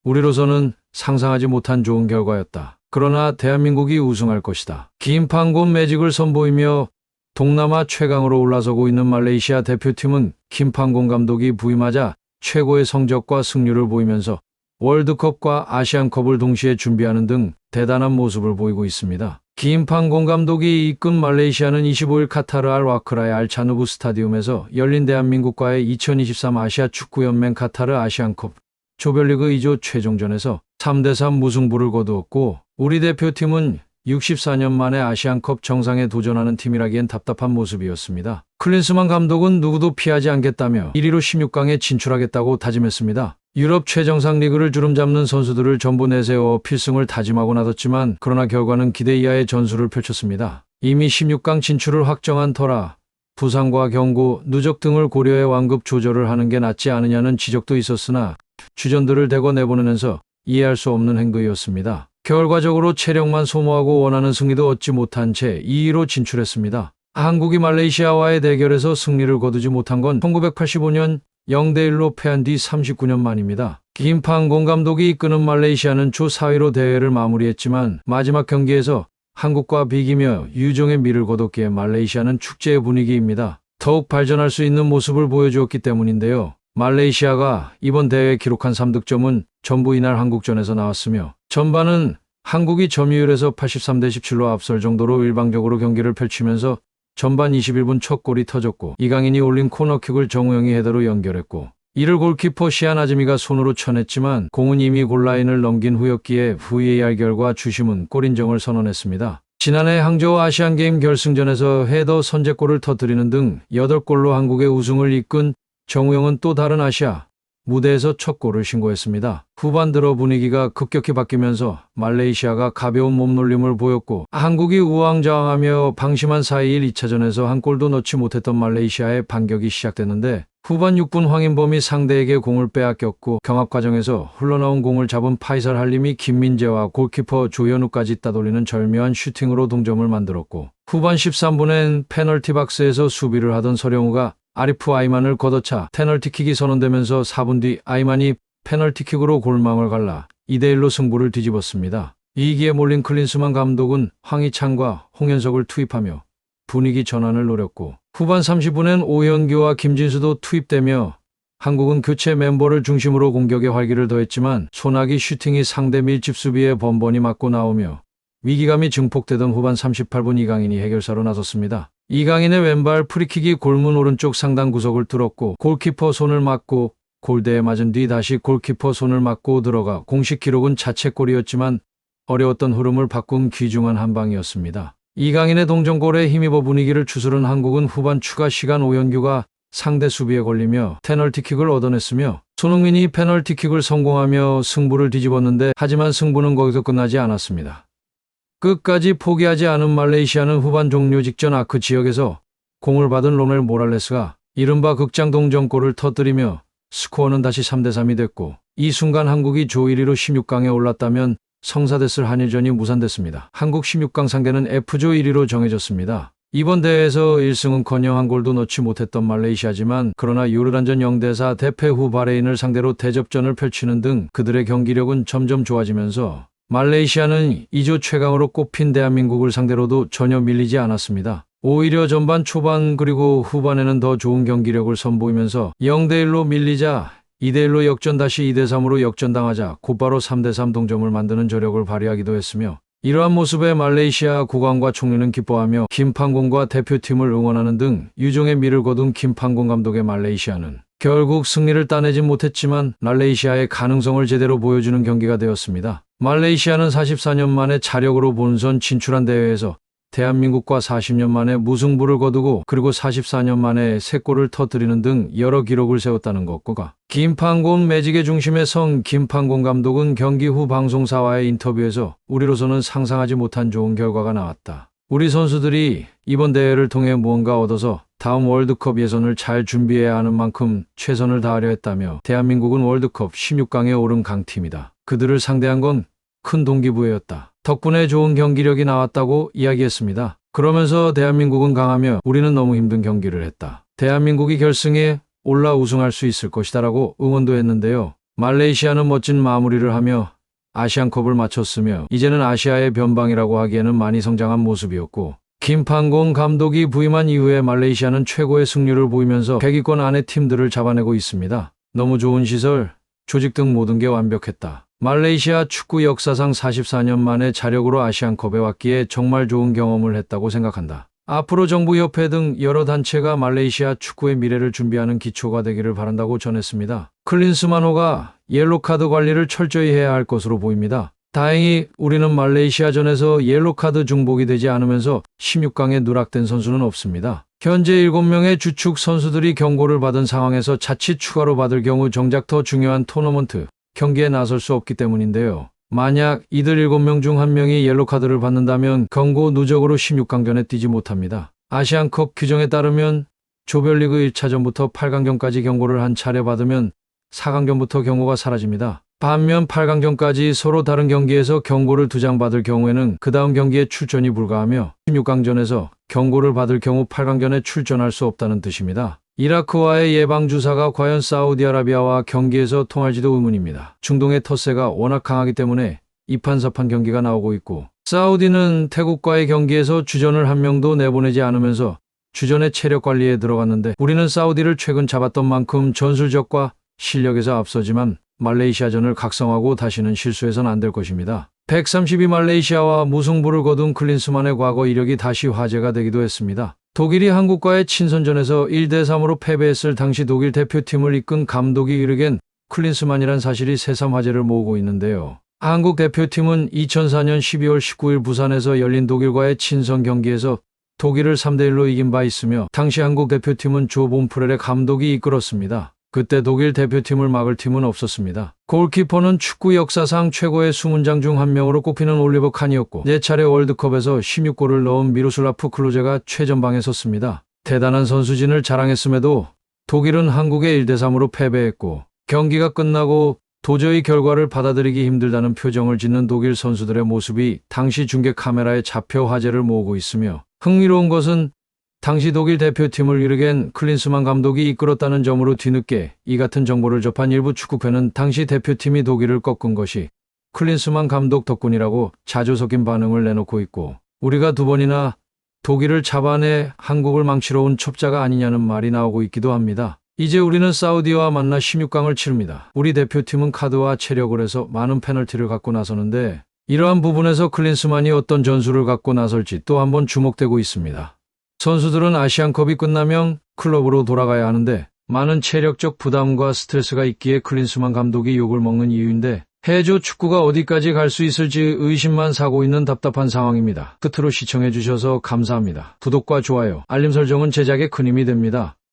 우리로서는 상상하지 못한 좋은 결과였다. 그러나 대한민국이 우승할 것이다. 김판곤 매직을 선보이며 동남아 최강으로 올라서고 있는 말레이시아 대표팀은 김판곤 감독이 부임하자 최고의 성적과 승률을 보이면서 월드컵과 아시안컵을 동시에 준비하는 등 대단한 모습을 보이고 있습니다. 김판곤 감독이 이끈 말레이시아는 25일 카타르 알 와크라의 알차누브 스타디움에서 열린 대한민국과의 2023 아시아 축구연맹 카타르 아시안컵 조별리그 2조 최종전에서 3대3 무승부를 거두었고, 우리 대표팀은 64년 만에 아시안컵 정상에 도전하는 팀이라기엔 답답한 모습이었습니다. 클린스만 감독은 누구도 피하지 않겠다며 1위로 16강에 진출하겠다고 다짐했습니다. 유럽 최정상 리그를 주름잡는 선수들을 전부 내세워 필승을 다짐하고 나섰지만 그러나 결과는 기대 이하의 전술을 펼쳤습니다. 이미 16강 진출을 확정한 터라 부상과 경고, 누적 등을 고려해 완급 조절을 하는 게 낫지 않으냐는 지적도 있었으나 주전들을 대거 내보내면서 이해할 수 없는 행동이었습니다. 결과적으로 체력만 소모하고 원하는 승리도 얻지 못한 채 2위로 진출했습니다. 한국이 말레이시아와의 대결에서 승리를 거두지 못한 건 1985년 0대1로 패한 뒤 39년 만입니다. 김판곤 감독이 이끄는 말레이시아는 조 4위로 대회를 마무리했지만 마지막 경기에서 한국과 비기며 유종의 미를 거뒀기에 말레이시아는 축제의 분위기입니다. 더욱 발전할 수 있는 모습을 보여주었기 때문인데요. 말레이시아가 이번 대회에 기록한 3득점은 전부 이날 한국전에서 나왔으며 전반은 한국이 점유율에서 83대 17로 앞설 정도로 일방적으로 경기를 펼치면서 전반 21분 첫 골이 터졌고 이강인이 올린 코너킥을 정우영이 헤더로 연결했고 이를 골키퍼 시안 아즈미가 손으로 쳐냈지만 공은 이미 골라인을 넘긴 후였기에 VAR 결과 주심은 골 인정을 선언했습니다. 지난해 항저우 아시안게임 결승전에서 헤더 선제골을 터뜨리는 등 8골로 한국의 우승을 이끈 정우영은 또 다른 아시아 무대에서 첫 골을 신고했습니다. 후반 들어 분위기가 급격히 바뀌면서 말레이시아가 가벼운 몸놀림을 보였고 한국이 우왕좌왕하며 방심한 4-2-1 2차전에서 한 골도 넣지 못했던 말레이시아의 반격이 시작됐는데 후반 6분 황인범이 상대에게 공을 빼앗겼고 경합 과정에서 흘러나온 공을 잡은 파이살 할림이 김민재와 골키퍼 조현우까지 따돌리는 절묘한 슈팅으로 동점을 만들었고 후반 13분엔 페널티 박스에서 수비를 하던 서령우가 아리프 아이만을 걷어차 페널티킥이 선언되면서 4분 뒤 아이만이 페널티킥으로 골망을 갈라 2대1로 승부를 뒤집었습니다. 이기에 몰린 클린스만 감독은 황희찬과 홍현석을 투입하며 분위기 전환을 노렸고 후반 30분엔 오현규와 김진수도 투입되며 한국은 교체 멤버를 중심으로 공격에 활기를 더했지만 소나기 슈팅이 상대 밀집 수비에 번번이 맞고 나오며 위기감이 증폭되던 후반 38분 이강인이 해결사로 나섰습니다. 이강인의 왼발 프리킥이 골문 오른쪽 상단 구석을 뚫었고 골키퍼 손을 맞고 골대에 맞은 뒤 다시 골키퍼 손을 맞고 들어가 공식 기록은 자책골이었지만 어려웠던 흐름을 바꾼 귀중한 한 방이었습니다. 이강인의 동점골에 힘입어 분위기를 추스른 한국은 후반 추가 시간 오현규가 상대 수비에 걸리며 페널티킥을 얻어냈으며 손흥민이 페널티킥을 성공하며 승부를 뒤집었는데 하지만 승부는 거기서 끝나지 않았습니다. 끝까지 포기하지 않은 말레이시아는 후반 종료 직전 아크 지역에서 공을 받은 로넬 모랄레스가 이른바 극장 동점골을 터뜨리며 스코어는 다시 3대3이 됐고 이 순간 한국이 조 1위로 16강에 올랐다면 성사됐을 한일전이 무산됐습니다. 한국 16강 상대는 F조 1위로 정해졌습니다. 이번 대회에서 1승은커녕 한 골도 넣지 못했던 말레이시아지만 그러나 요르단전 0대4 대패 후 바레인을 상대로 대접전을 펼치는 등 그들의 경기력은 점점 좋아지면서 말레이시아는 2조 최강으로 꼽힌 대한민국을 상대로도 전혀 밀리지 않았습니다. 오히려 전반 초반 그리고 후반에는 더 좋은 경기력을 선보이면서 0대1로 밀리자 2대1로 역전 다시 2대3으로 역전당하자 곧바로 3대3 동점을 만드는 저력을 발휘하기도 했으며 이러한 모습에 말레이시아 국왕과 총리는 기뻐하며 김판곤과 대표팀을 응원하는 등 유종의 미를 거둔 김판곤 감독의 말레이시아는 결국 승리를 따내진 못했지만 말레이시아의 가능성을 제대로 보여주는 경기가 되었습니다. 말레이시아는 44년 만에 자력으로 본선 진출한 대회에서 대한민국과 40년 만에 무승부를 거두고 그리고 44년 만에 3골을 터뜨리는 등 여러 기록을 세웠다는 것과 김판곤 매직의 중심에 선 김판곤 감독은 경기 후 방송사와의 인터뷰에서 우리로서는 상상하지 못한 좋은 결과가 나왔다. 우리 선수들이 이번 대회를 통해 무언가 얻어서 다음 월드컵 예선을 잘 준비해야 하는 만큼 최선을 다하려 했다며 대한민국은 월드컵 16강에 오른 강팀이다. 그들을 상대한 건 큰 동기부여였다. 덕분에 좋은 경기력이 나왔다고 이야기했습니다. 그러면서 대한민국은 강하며 우리는 너무 힘든 경기를 했다. 대한민국이 결승에 올라 우승할 수 있을 것이다라고 응원도 했는데요. 말레이시아는 멋진 마무리를 하며 아시안컵을 마쳤으며 이제는 아시아의 변방이라고 하기에는 많이 성장한 모습이었고, 김판곤 감독이 부임한 이후에 말레이시아는 최고의 승률을 보이면서 100위권 안에 팀들을 잡아내고 있습니다. 너무 좋은 시설, 조직 등 모든 게 완벽했다. 말레이시아 축구 역사상 44년 만에 자력으로 아시안컵에 왔기에 정말 좋은 경험을 했다고 생각한다. 앞으로 정부 협회 등 여러 단체가 말레이시아 축구의 미래를 준비하는 기초가 되기를 바란다고 전했습니다. 클린스만호가 옐로카드 관리를 철저히 해야 할 것으로 보입니다. 다행히 우리는 말레이시아전에서 옐로카드 중복이 되지 않으면서 16강에 누락된 선수는 없습니다. 현재 7명의 주축 선수들이 경고를 받은 상황에서 자칫 추가로 받을 경우 정작 더 중요한 토너먼트 경기에 나설 수 없기 때문인데요. 만약 이들 7명 중 1명이 옐로카드를 받는다면 경고 누적으로 16강전에 뛰지 못합니다. 아시안컵 규정에 따르면 조별리그 1차전부터 8강전까지 경고를 한 차례 받으면 4강전부터 경고가 사라집니다. 반면 8강전까지 서로 다른 경기에서 경고를 2장 받을 경우에는 그 다음 경기에 출전이 불가하며 16강전에서 경고를 받을 경우 8강전에 출전할 수 없다는 뜻입니다. 이라크와의 예방주사가 과연 사우디아라비아와 경기에서 통할지도 의문입니다. 중동의 텃세가 워낙 강하기 때문에 이판사판 경기가 나오고 있고, 사우디는 태국과의 경기에서 주전을 1명도 내보내지 않으면서 주전의 체력 관리에 들어갔는데, 우리는 사우디를 최근 잡았던 만큼 전술적과 실력에서 앞서지만 말레이시아전을 각성하고 다시는 실수해선 안 될 것입니다. 132 말레이시아와 무승부를 거둔 클린스만의 과거 이력이 다시 화제가 되기도 했습니다. 독일이 한국과의 친선전에서 1대3으로 패배했을 당시 독일 대표팀을 이끈 감독이 이르겐 클린스만이란 사실이 새삼 화제를 모으고 있는데요. 한국 대표팀은 2004년 12월 19일 부산에서 열린 독일과의 친선 경기에서 독일을 3대1로 이긴 바 있으며, 당시 한국 대표팀은 조 봄프렐의 감독이 이끌었습니다. 그때 독일 대표팀을 막을 팀은 없었습니다. 골키퍼는 축구 역사상 최고의 수문장 중 한 명으로 꼽히는 올리버 칸이었고, 4차례 월드컵에서 16골을 넣은 미로슬라프 클로제가 최전방에 섰습니다. 대단한 선수진을 자랑했음에도 독일은 한국에 1대3으로 패배했고, 경기가 끝나고 도저히 결과를 받아들이기 힘들다는 표정을 짓는 독일 선수들의 모습이 당시 중계 카메라에 잡혀 화제를 모으고 있으며, 흥미로운 것은 당시 독일 대표팀을 이르겐 클린스만 감독이 이끌었다는 점으로 뒤늦게 이 같은 정보를 접한 일부 축구팬은 당시 대표팀이 독일을 꺾은 것이 클린스만 감독 덕분이라고 자주 섞인 반응을 내놓고 있고, 우리가 2번이나 독일을 잡아내 한국을 망치러 온 첩자가 아니냐는 말이 나오고 있기도 합니다. 이제 우리는 사우디와 만나 16강을 치릅니다. 우리 대표팀은 카드와 체력을 해서 많은 페널티를 갖고 나서는데, 이러한 부분에서 클린스만이 어떤 전술을 갖고 나설지 또 한번 주목되고 있습니다. 선수들은 아시안컵이 끝나면 클럽으로 돌아가야 하는데 많은 체력적 부담과 스트레스가 있기에 클린스만 감독이 욕을 먹는 이유인데, 해조 축구가 어디까지 갈 수 있을지 의심만 사고 있는 답답한 상황입니다. 끝으로 시청해 주셔서 감사합니다. 구독과 좋아요, 알림 설정은 제작에 큰 힘이 됩니다.